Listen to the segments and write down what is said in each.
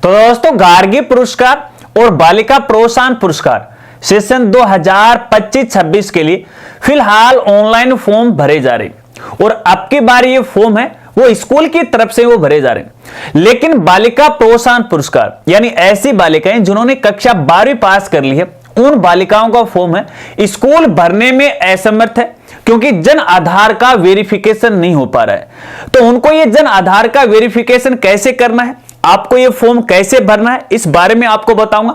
तो दोस्तों, गार्गी पुरस्कार और बालिका प्रोत्साहन पुरस्कार सेशन 2025-26 के लिए फिलहाल ऑनलाइन फॉर्म भरे जा रहे हैं और अब की बार ये फॉर्म है वो स्कूल की तरफ से वो भरे जा रहे हैं। लेकिन बालिका प्रोत्साहन पुरस्कार यानी ऐसी बालिकाएं जिन्होंने कक्षा 12वीं पास कर ली है, उन बालिकाओं का फॉर्म है स्कूल भरने में असमर्थ है क्योंकि जन आधार का वेरिफिकेशन नहीं हो पा रहा है। तो उनको ये जन आधार का वेरिफिकेशन कैसे करना है, आपको ये फॉर्म कैसे भरना है, इस बारे में आपको बताऊंगा।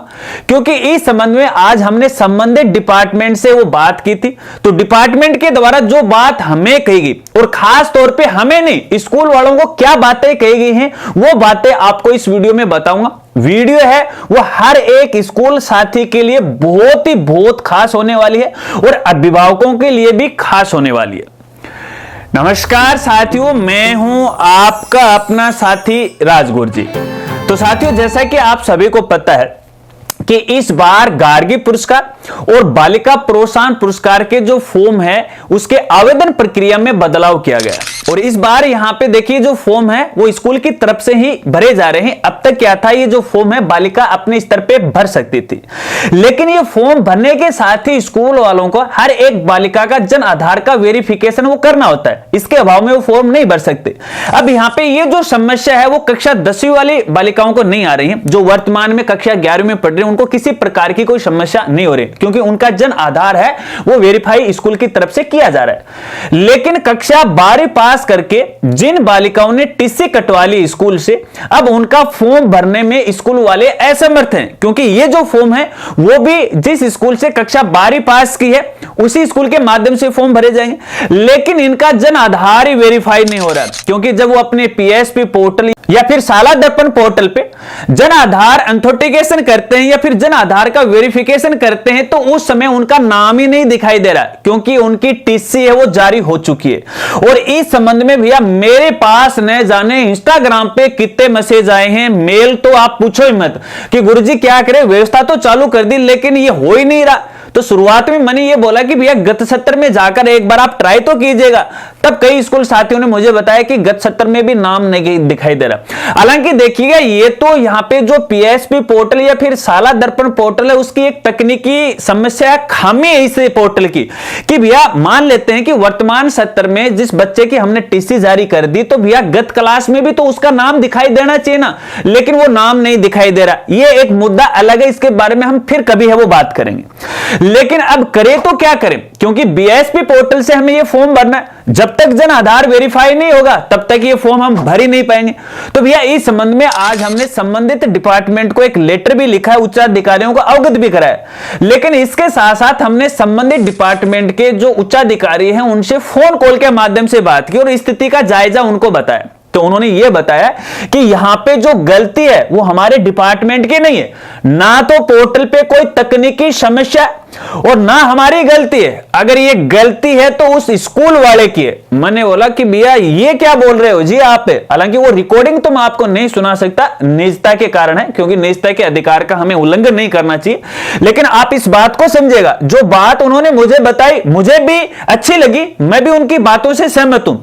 क्योंकि इस संबंध में आज हमने संबंधित डिपार्टमेंट से वो बात की थी, तो डिपार्टमेंट के द्वारा जो बात हमें कही गई और खास तौर पे हमें नहीं, स्कूल वालों को क्या बातें कही गई हैं वो बातें आपको इस वीडियो में बताऊंगा। वीडियो है वो हर एक स्कूल साथी के लिए बहुत खास होने वाली है और अभिभावकों के लिए भी खास होने वाली है। नमस्कार साथियों, मैं हूं आपका अपना साथी राजगुरु जी। तो साथियों, जैसा कि आप सभी को पता है कि इस बार गार्गी पुरस्कार और बालिका प्रोत्साहन पुरस्कार के जो फॉर्म है उसके आवेदन प्रक्रिया में बदलाव किया गया और इस बार यहां पे देखिए जो फॉर्म है वो स्कूल की तरफ से ही भरे जा रहे हैं। अब तक क्या था, ये जो फॉर्म है बालिका अपने स्तर पे भर सकती थी, लेकिन ये फॉर्म भरने के साथ ही स्कूल वालों को हर एक बालिका का जन आधार का वेरिफिकेशन वो करना होता है, इसके अभाव में वो फॉर्म नहीं भर सकते। अब यहाँ पे ये जो समस्या है वो कक्षा 10वीं वाली बालिकाओं को नहीं आ रही है, जो वर्तमान में कक्षा 11वीं में पढ़ रही है उनको किसी प्रकार की कोई समस्या नहीं हो रही क्योंकि उनका जन आधार है वो वेरीफाई स्कूल की तरफ से किया जा रहा है। लेकिन कक्षा 12वीं पास करके जिन बालिकाओं ने टीसी कटवा ली स्कूल से, अब उनका फॉर्म भरने में स्कूल वाले असमर्थ हैं क्योंकि ये जो फॉर्म है वो भी जिस स्कूल से कक्षा 12वीं पास की है उसी स्कूल के माध्यम से फॉर्म भरे जाएंगे, लेकिन इनका जन आधार ही वेरीफाई नहीं हो रहा क्योंकि जब वो अपने पीएसपी पोर्टल या फिर शाला दर्पण पोर्टल पे जन आधार ऑथेंटिकेशन करते हैं या फिर जन आधार का वेरिफिकेशन करते हैं तो उस समय उनका नाम ही नहीं दिखाई दे रहा क्योंकि उनकी टीसी है वो जारी हो चुकी है। और इस संबंध में भैया मेरे पास न जाने इंस्टाग्राम पे कितने मैसेज आए हैं, मेल तो आप पूछो ही मत कि गुरुजी क्या करें, व्यवस्था तो चालू कर दी लेकिन ये हो ही नहीं रहा। तो शुरुआत में मैंने ये बोला कि भैया गत सत्र में जाकर एक बार आप ट्राई तो कीजिएगा। तब कई स्कूल साथियों ने मुझे बताया कि गत सत्र में भी नाम नहीं दिखाई दे रहा। हालांकि देखिएगा ये तो यहाँ पे जो पीएसपी पोर्टल या फिर शाला दर्पण पोर्टल है उसकी एक तकनीकी समस्या खामी है इस पोर्टल की कि भैया मान लेते हैं कि वर्तमान सत्र में जिस बच्चे की हमने टीसी जारी कर दी तो भैया गत क्लास में भी तो उसका नाम दिखाई देना चाहिए ना, लेकिन वो नाम नहीं दिखाई दे रहा। ये एक मुद्दा अलग है, इसके बारे में हम फिर कभी है वो बात करेंगे। लेकिन अब करें तो क्या करें क्योंकि बीएसपी पोर्टल से हमें ये फॉर्म भरना है, जब तक जन आधार वेरीफाई नहीं होगा तब तक ये फॉर्म हम भर ही नहीं पाएंगे। तो भैया इस संबंध में आज हमने संबंधित डिपार्टमेंट को एक लेटर भी लिखा है, उच्चाधिकारियों को अवगत भी कराया, लेकिन इसके साथ साथ हमने संबंधित डिपार्टमेंट के जो उच्चाधिकारी हैं उनसे फोन कॉल के माध्यम से बात की और स्थिति का जायजा उनको बताया। तो उन्होंने यह बताया कि यहां पे जो गलती है वो हमारे डिपार्टमेंट की नहीं है, ना तो पोर्टल पे कोई तकनीकी समस्या और ना हमारी गलती है। अगर ये गलती है तो उस स्कूल वाले की है। मैंने बोला कि भैया ये क्या बोल रहे हो जी आप, हालांकि वो रिकॉर्डिंग तो मैं आपको नहीं सुना सकता, निजता के कारण है क्योंकि निजता के अधिकार का हमें उल्लंघन नहीं करना चाहिए, लेकिन आप इस बात को समझिएगा। जो बात उन्होंने मुझे बताई मुझे भी अच्छी लगी, मैं भी उनकी बातों से सहमत हूं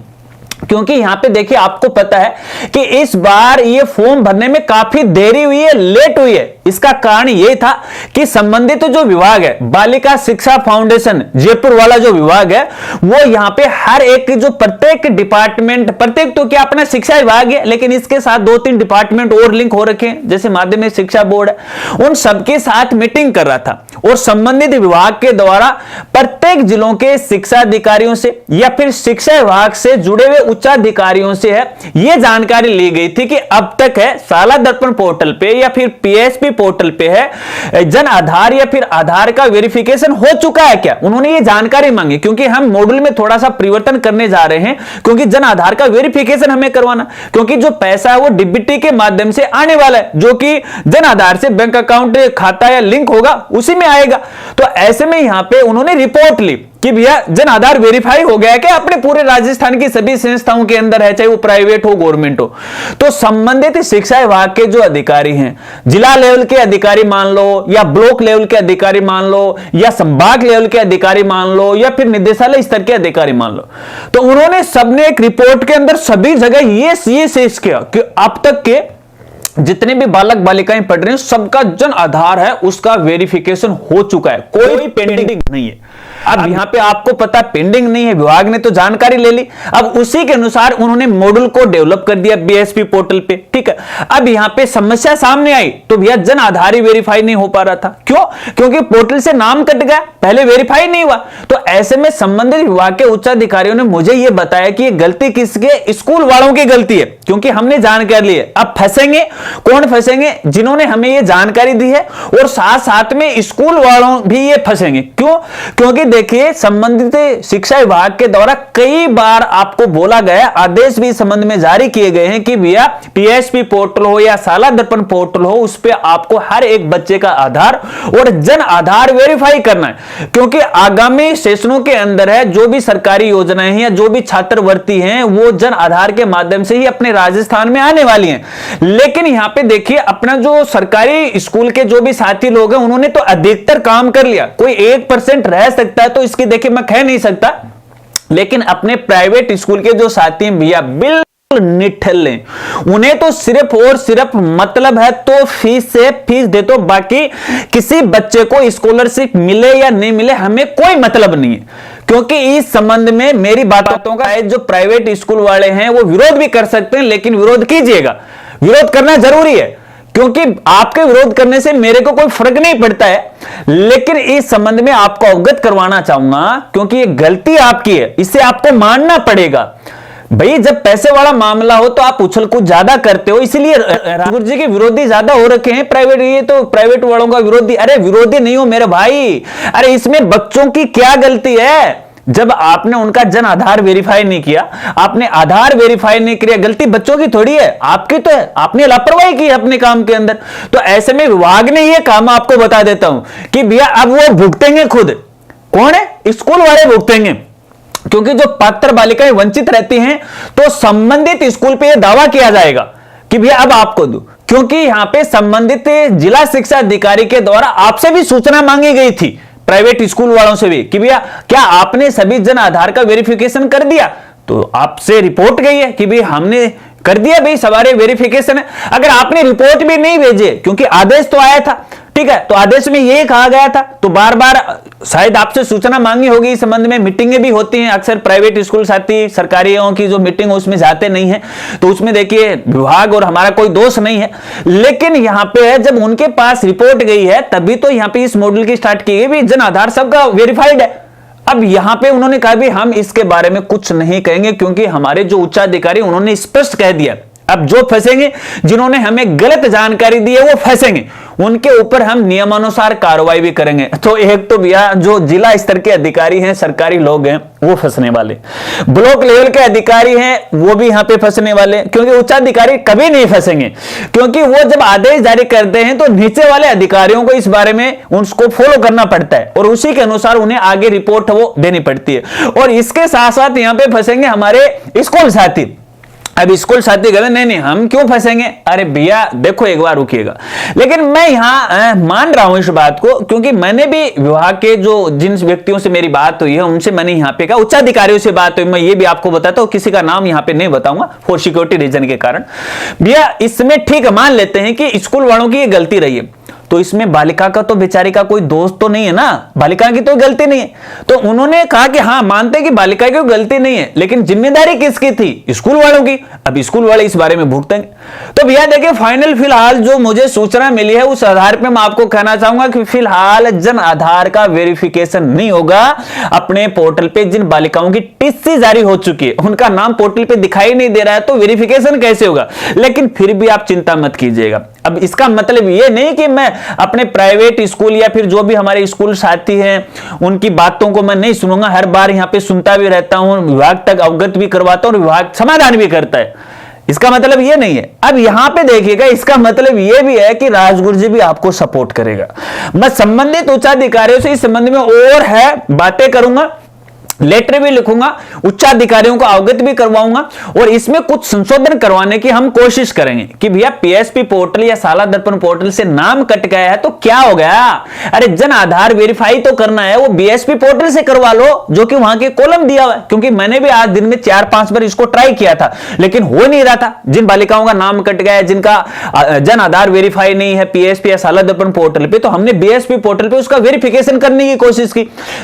क्योंकि यहां पे देखिए आपको पता है कि इस बार ये फॉर्म भरने में काफी देरी हुई है, लेट हुई है। इसका कारण यह था कि संबंधित जो विभाग है बालिका शिक्षा फाउंडेशन जयपुर वाला जो विभाग है वो यहां पे हर एक जो प्रत्येक डिपार्टमेंट, प्रत्येक तो क्या अपना शिक्षा विभाग है लेकिन इसके साथ 2-3 डिपार्टमेंट और लिंक हो रखे हैं जैसे माध्यमिक शिक्षा बोर्ड है, उन सबके साथ मीटिंग कर रहा था और संबंधित विभाग के द्वारा प्रत्येक जिलों के शिक्षा अधिकारियों से या फिर शिक्षा विभाग से जुड़े हुए उच्चाधिकारियों से है यह जानकारी ली गई थी कि अब तक है शाला दर्पण पोर्टल पे या फिर पीएसपी पोर्टल पे है जन आधार या फिर आधार का वेरिफिकेशन हो चुका है क्या। उन्होंने ये जानकारी मांगी क्योंकि हम मॉड्यूल में थोड़ा सा परिवर्तन करने जा रहे हैं क्योंकि जन आधार का वेरिफिकेशन हमें करवाना, क्योंकि जो पैसा है वो डीबीटी के माध्यम से आने वाला है जो कि जन आधार से बैंक अकाउंट खाता या लिंक होगा उसी में आएगा। तो ऐसे में यहां पे उन्होंने रिपोर्ट ली कि भैया जन आधार वेरीफाई हो गया है कि अपने पूरे राजस्थान की सभी संस्थाओं के अंदर है, चाहे वो प्राइवेट हो गवर्नमेंट हो। तो संबंधित शिक्षा विभाग के जो अधिकारी हैं, जिला लेवल के अधिकारी मान लो या ब्लॉक लेवल के अधिकारी मान लो या संभाग लेवल के अधिकारी मान लो या फिर निदेशालय स्तर के अधिकारी मान लो, तो उन्होंने सबने एक रिपोर्ट के अंदर सभी जगह ये शेष किया कि अब तक के जितने भी बालक बालिकाएं पढ़ रहे हैं सबका जन आधार है उसका वेरिफिकेशन हो चुका है, कोई पेंडिंग नहीं है। अब यहां पे आपको पता पेंडिंग नहीं है, विभाग ने तो जानकारी ले ली, अब उसी के अनुसार उन्होंने मॉड्यूल को डेवलप कर दिया बीएसपी पोर्टल पे, ठीक है। अब यहां पे समस्या सामने आई तो भैया जन आधार ही वेरीफाई नहीं हो पा रहा था, क्यों? क्योंकि पोर्टल से नाम कट गया, पहले वेरीफाई नहीं हुआ। तो ऐसे में संबंधित विभाग के उच्च अधिकारियों ने मुझे यह बताया कि यह गलती किसके, स्कूल वालों की गलती है, क्योंकि हमने जानकारी ली है। अब फंसेंगे कौन? फंसेंगे जिन्होंने हमें यह जानकारी दी है, और साथ साथ में स्कूल वालों भी ये फंसेंगे। क्यों? क्योंकि देखिए संबंधित शिक्षा विभाग के द्वारा कई बार आपको बोला गया, आदेश भी इस संबंध में जारी किए गए हैं कि भैया पीएसपी पोर्टल हो या शाला दर्पण पोर्टल हो, उस पे आपको हर एक बच्चे का आधार और जन आधार वेरीफाई करना है। क्योंकि आगामी सेशनों के अंदर है जो भी सरकारी योजनाएं हैं या जो भी छात्रवृत्ति हैं वो जन आधार के माध्यम से ही अपने राजस्थान में आने वाली हैं। लेकिन यहां पे देखिए अपना जो सरकारी स्कूल के जो भी साथी लोग हैं उन्होंने तो अधिकतर काम कर लिया, कोई 1% रह सकता है तो इसकी देखिए मैं कह नहीं सकता, लेकिन अपने प्राइवेट स्कूल के जो साथी हैं भैया बिल्कुल निठल्ले, उन्हें तो सिर्फ और सिर्फ मतलब है तो फीस से फीस दे दो, बाकी किसी बच्चे को स्कॉलरशिप मिले या नहीं मिले हमें कोई मतलब नहीं है। क्योंकि इस संबंध में मेरी बातों का जो प्राइवेट स्कूल वाले हैं वो विरोध भी कर सकते हैं, लेकिन विरोध कीजिएगा, विरोध करना जरूरी है, क्योंकि आपके विरोध करने से मेरे को कोई फर्क नहीं पड़ता है। लेकिन इस संबंध में आपको अवगत करवाना चाहूंगा, क्योंकि ये गलती आपकी है, इसे आपको मानना पड़ेगा। भाई जब पैसे वाला मामला हो तो आप उछल कूद ज्यादा करते हो, इसलिए राजगुरु जी के विरोधी ज्यादा हो रखे हैं प्राइवेट, ये तो प्राइवेट वालों का विरोधी। अरे विरोधी नहीं हो मेरे भाई, अरे इसमें बच्चों की क्या गलती है? जब आपने उनका जन आधार वेरीफाई नहीं किया, आपने आधार वेरीफाई नहीं किया, गलती बच्चों की थोड़ी है, आपकी तो है, आपने लापरवाही की अपने काम के अंदर। तो ऐसे में विभाग ने यह काम आपको बता देता हूं कि भैया अब वो भुगतेंगे खुद। कौन है? स्कूल वाले भुगतेंगे, क्योंकि जो पात्र बालिकाएं वंचित रहती हैं तो संबंधित स्कूल पे यह दावा किया जाएगा कि भैया अब आपको दो, क्योंकि यहां पे संबंधित जिला शिक्षा अधिकारी के द्वारा आपसे भी सूचना मांगी गई थी, प्राइवेट स्कूल वालों से भी, कि भैया क्या आपने सभी जन आधार का वेरिफिकेशन कर दिया? तो आपसे रिपोर्ट गई है कि भाई हमने कर दिया, भाई सवारे वेरिफिकेशन है। अगर आपने रिपोर्ट भी नहीं भेजे, क्योंकि आदेश तो आया था, ठीक है, तो आदेश में यही कहा गया था, तो बार बार शायद आपसे सूचना मांगी होगी, इस संबंध में मीटिंगें भी होती हैं अक्सर, प्राइवेट स्कूल साथी सरकारियों की जो मीटिंग है उसमें जाते नहीं है, तो उसमें देखिए विभाग और हमारा कोई दोष नहीं है। लेकिन यहां पे है जब उनके पास रिपोर्ट गई है तभी तो यहां पे इस मॉड्यूल की स्टार्ट की गई, भी जन आधार सबका वेरीफाइड है। अब यहां पे उन्होंने कहा भी हम इसके बारे में कुछ नहीं कहेंगे, क्योंकि हमारे जो उच्चाधिकारी उन्होंने स्पष्ट कह दिया, अब जो फंसेंगे, जिन्होंने हमें गलत जानकारी दी है वो फंसेंगे, उनके ऊपर हम नियमानुसार कार्रवाई भी करेंगे। तो एक तो भैया जो जिला स्तर के अधिकारी हैं, सरकारी लोग हैं, वो फंसने वाले, ब्लॉक लेवल के अधिकारी हैं वो भी यहां पे फंसने वाले, क्योंकि उच्चाधिकारी कभी नहीं फंसेंगे, क्योंकि वो जब आदेश जारी करते हैं तो नीचे वाले अधिकारियों को इस बारे में उनको फॉलो करना पड़ता है और उसी के अनुसार उन्हें आगे रिपोर्ट वो देनी पड़ती है। और इसके साथ साथ यहां पे फंसेंगे हमारे स्कूल साथी। अब स्कूल साथी कहते नहीं नहीं हम क्यों फंसेंगे? अरे भैया देखो एक बार रुकिएगा, लेकिन मैं यहां मान रहा हूं इस बात को, क्योंकि मैंने भी विभाग के जो जिन व्यक्तियों से मेरी बात हुई है उनसे मैंने यहां पे कहा, उच्चाधिकारियों से बात हुई, मैं ये भी आपको बताता हूं, किसी का नाम यहां पे नहीं बताऊंगा फॉर सिक्योरिटी रीजन के कारण। भैया इसमें ठीक मान लेते हैं कि स्कूल वालों की ये गलती रही है, तो इसमें बालिका का तो बेचारी का कोई दोस्त तो नहीं है ना, बालिका की तो गलती नहीं है। तो उन्होंने कहा कि हाँ मानते कि बालिका की गलती नहीं है, लेकिन जिम्मेदारी किसकी थी? स्कूल वालों की। अब स्कूल वाले इस बारे में भुगतेंगे। तो भैया देखिए फाइनल फिलहाल जो मुझे सूचना मिली है उस आधार पर मैं आपको कहना चाहूंगा कि फिलहाल जन आधार का वेरिफिकेशन नहीं होगा अपने पोर्टल पे। जिन बालिकाओं की टीसी जारी हो चुकी है उनका नाम पोर्टल पे दिखाई नहीं दे रहा है, तो वेरिफिकेशन कैसे होगा? लेकिन फिर भी आप चिंता मत कीजिएगा। अब इसका मतलब ये नहीं कि मैं अपने प्राइवेट स्कूल या फिर जो भी हमारे स्कूल साथी हैं उनकी बातों को मैं नहीं सुनूंगा, हर बार यहां पे सुनता भी रहता हूं, विभाग तक अवगत भी करवाता हूं और विभाग समाधान भी करता है। इसका मतलब ये नहीं है। अब यहां पे देखिएगा, इसका मतलब ये भी है कि राजगुरु जी भी आपको सपोर्ट करेगा। मैं संबंधित उच्चाधिकारियों से इस संबंध में और है बातें करूंगा, लेटर भी लिखूंगा, उच्चाधिकारियों को अवगत भी करवाऊंगा और इसमें कुछ संशोधन करवाने की हम कोशिश करेंगे कि भैया पीएसपी पोर्टल या साला दर्पण पोर्टल से नाम कट गया है तो क्या हो गया, अरे जन आधार वेरीफाई तो करना है, वो बीएसपी पोर्टल से करवा लो जो कि वहां के कॉलम दिया हुआ है। क्योंकि मैंने भी आज दिन में 4-5 बार इसको ट्राई किया था लेकिन हो नहीं रहा था। जिन बालिकाओं का नाम कट गया है, जिनका जन आधार वेरीफाई नहीं है पीएसपी या साला दर्पण पोर्टल पे, तो हमने बीएसपी पोर्टल पे उसका वेरिफिकेशन करने की कोशिश की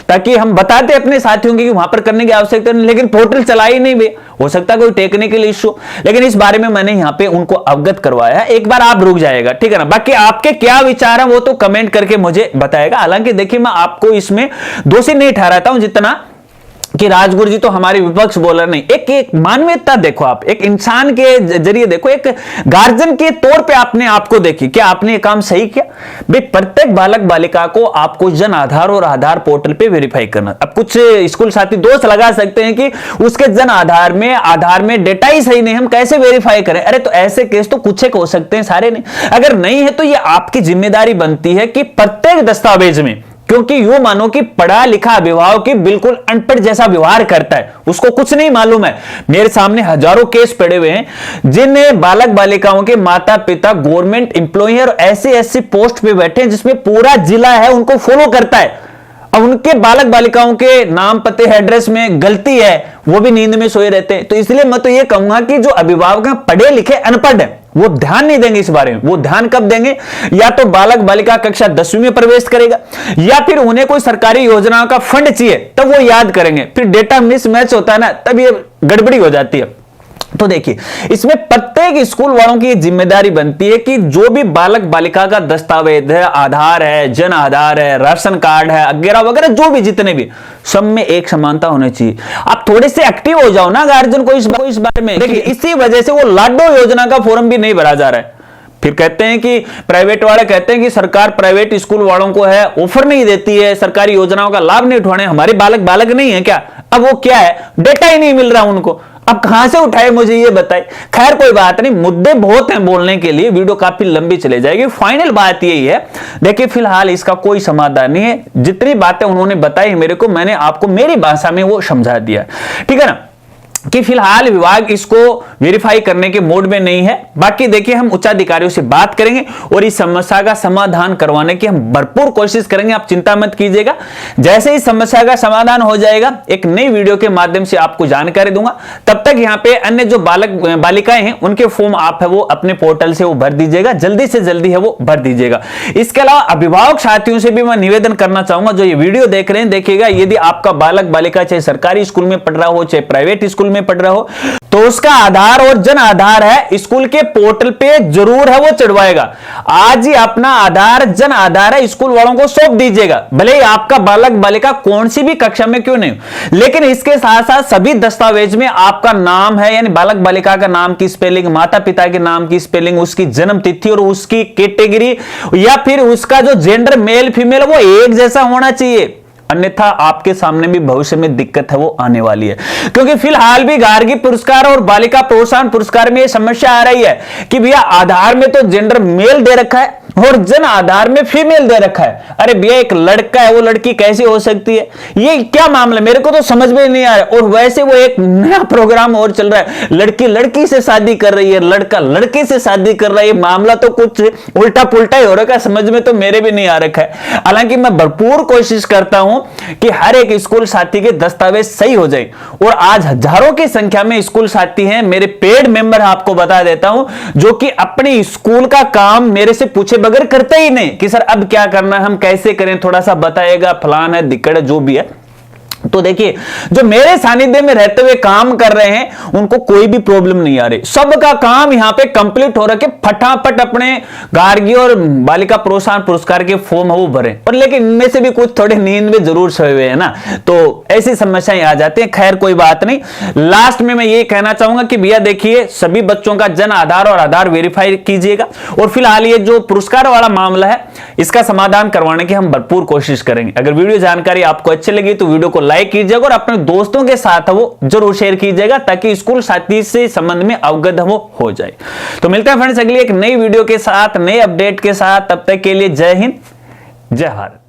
ताकि हम बताते अपने साथियों कि वहां पर करने की आवश्यकता नहीं, लेकिन पोर्टल चला ही नहीं बे, हो सकता है कोई टेक्निकल इश्यू। लेकिन इस बारे में मैंने यहां पे उनको अवगत करवाया है, एक बार आप रुक जाएगा, ठीक है ना। बाकी आपके क्या विचार है वो तो कमेंट करके मुझे बताएगा। हालांकि देखिए मैं आपको इसमें दोषी नहीं ठहराता हूं जितना कि राजगुरु जी तो हमारे विपक्ष बोलर नहीं। एक मानवीयता देखो, आप एक इंसान के जरिए देखो, एक गार्जियन के तौर पे आपने आपको देखी, क्या आपने ये काम सही किया भाई? प्रत्येक बालक बालिका को आपको जन आधार और आधार पोर्टल पे वेरीफाई करना। अब कुछ स्कूल साथी दोस्त लगा सकते हैं कि उसके जन आधार में डेटा ही सही नहीं, हम कैसे वेरीफाई करें? अरे तो ऐसे केस तो कुछ एक हो सकते हैं, सारे नहीं। अगर नहीं है तो ये आपकी जिम्मेदारी बनती है कि प्रत्येक दस्तावेज में, क्योंकि यूं मानो कि पढ़ा लिखा अभिभावक की बिल्कुल अनपढ़ जैसा व्यवहार करता है, उसको कुछ नहीं मालूम है। मेरे सामने हजारों केस पड़े हुए हैं जिन बालक बालिकाओं के माता पिता गवर्नमेंट एम्प्लॉय और ऐसी पोस्ट पे बैठे हैं जिसमें पूरा जिला है उनको फॉलो करता है। अब उनके बालक बालिकाओं के नाम पते एड्रेस में गलती है, वो भी नींद में सोए रहते हैं। तो इसलिए मैं तो ये कहूंगा कि जो अभिभावक हैं पढ़े लिखे अनपढ़ हैं वो ध्यान नहीं देंगे इस बारे में। वो ध्यान कब देंगे? या तो बालक बालिका कक्षा 10वीं में प्रवेश करेगा या फिर उन्हें कोई सरकारी योजनाओं का फंड चाहिए तब वो याद करेंगे। फिर डेटा मिसमैच होता है ना, तब ये गड़बड़ी हो जाती है। तो देखिए इसमें प्रत्येक स्कूल वालों की जिम्मेदारी बनती है कि जो भी बालक बालिका का दस्तावेज है, आधार है, जन आधार है, राशन कार्ड है वगैरह वगैरह, जो भी जितने भी, सब में एक समानता होनी चाहिए। आप थोड़े से एक्टिव हो जाओ ना गार्जियन को इस बारे में। देखिए इसी वजह से वो लाडो योजना का फॉर्म भी नहीं भरा जा रहा है। फिर कहते हैं कि प्राइवेट वाले कहते हैं कि सरकार प्राइवेट स्कूल वालों को है ऑफर नहीं देती है, सरकारी योजनाओं का लाभ नहीं उठाने। हमारे बालक नहीं है क्या? अब वो क्या है, डेटा ही नहीं मिल रहा उनको, अब कहां से उठाए मुझे ये बताए। खैर कोई बात नहीं, मुद्दे बहुत हैं बोलने के लिए, वीडियो काफी लंबी चले जाएगी। फाइनल बात यही है, देखिए फिलहाल इसका कोई समाधान नहीं है। जितनी बातें उन्होंने बताई मेरे को, मैंने आपको मेरी भाषा में वो समझा दिया, ठीक है ना, कि फिलहाल विभाग इसको वेरीफाई करने के मोड में नहीं है। बाकी देखिए हम उच्चाधिकारियों से बात करेंगे और इस समस्या का समाधान करवाने की हम भरपूर कोशिश करेंगे, आप चिंता मत कीजिएगा। जैसे इस समस्या का समाधान हो जाएगा एक नई वीडियो के माध्यम से आपको जानकारी दूंगा। तब तक यहाँ पे अन्य जो बालक बालिकाएं हैं उनके फॉर्म आप है वो अपने पोर्टल से वो भर दीजिएगा, जल्दी से जल्दी है वो भर दीजिएगा। इसके अलावा अभिभावक साथियों से भी मैं निवेदन करना चाहूंगा जो ये वीडियो देख रहे हैं, देखिएगा यदि आपका बालक बालिका चाहे सरकारी स्कूल में पढ़ रहा हो चाहे प्राइवेट स्कूल में पढ़ रहा हो तो उसका आधार और जन आधार है स्कूल के पोर्टल पे जरूर है वो चढ़वाएगा। आज ही अपना आधार जन आधार है स्कूल वालों को सौंप दीजिएगा, भले ही आपका बालक बालिका कौन सी भी कक्षा में क्यों नहीं, लेकिन इसके साथ साथ सभी दस्तावेज में आपका नाम है, यानी बालक बालिका का नाम की स्पेलिंग, माता पिता के नाम की स्पेलिंग, उसकी जन्म तिथि और उसकी कैटेगरी या फिर उसका जो जेंडर मेल फीमेल वो एक जैसा होना चाहिए। अन्यथा आपके सामने भी भविष्य में दिक्कत है वो आने वाली है। क्योंकि फिलहाल भी गार्गी पुरस्कार और बालिका प्रोत्साहन पुरस्कार में यह समस्या आ रही है कि भैया आधार में तो जेंडर मेल दे रखा है और जन आधार में फीमेल दे रखा है। अरे भैया एक लड़का है वो लड़की कैसे हो सकती है? ये क्या मामला, मेरे को तो समझ में नहीं आ रहा। और वैसे वो एक नया प्रोग्राम और चल रहा है, लड़की लड़की से शादी कर रही है, लड़का लड़के से शादी कर रहा है। मामला तो कुछ उल्टा पुल्टा ही हो रखा है, समझ में तो मेरे भी नहीं आ रखा है। हालांकि मैं भरपूर कोशिश करता हूं कि हर एक स्कूल साथी के दस्तावेज सही हो जाए और आज हजारों की संख्या में स्कूल साथी हैं, मेरे पेड मेंबर आपको बता देता हूं, जो कि अपने स्कूल का काम मेरे से पूछे बगैर करते ही नहीं कि सर अब क्या करना है, हम कैसे करें, थोड़ा सा बताएगा, फलान है दिक्कत है जो भी है। तो देखिए जो मेरे सानिध्य में रहते हुए काम कर रहे हैं उनको कोई भी प्रॉब्लम नहीं आ रही, सबका काम यहां पे कंप्लीट हो रहा है, फटाफट अपने गार्गी और बालिका प्रोत्साहन पुरस्कार के फॉर्म है वो भरे। और लेकिन इनमें से भी कुछ थोड़े नींद में जरूर सोए हुए हैं ना, तो ऐसी समस्याएं आ जाती हैं। खैर कोई बात नहीं, लास्ट में मैं ये कहना चाहूंगा कि भैया देखिए सभी बच्चों का जन आधार और आधार वेरीफाई कीजिएगा और फिलहाल ये जो पुरस्कार वाला मामला है इसका समाधान करवाने की हम भरपूर कोशिश करेंगे। अगर वीडियो जानकारी आपको अच्छी लगी तो वीडियो को लाइक कीजिएगा और अपने दोस्तों के साथ वो जरूर शेयर कीजिएगा ताकि स्कूल साथी से संबंध में अवगत वो हो जाए। तो मिलते हैं फ्रेंड्स अगली एक नई वीडियो के साथ, नए अपडेट के साथ, तब तक के लिए जय हिंद जय भारत।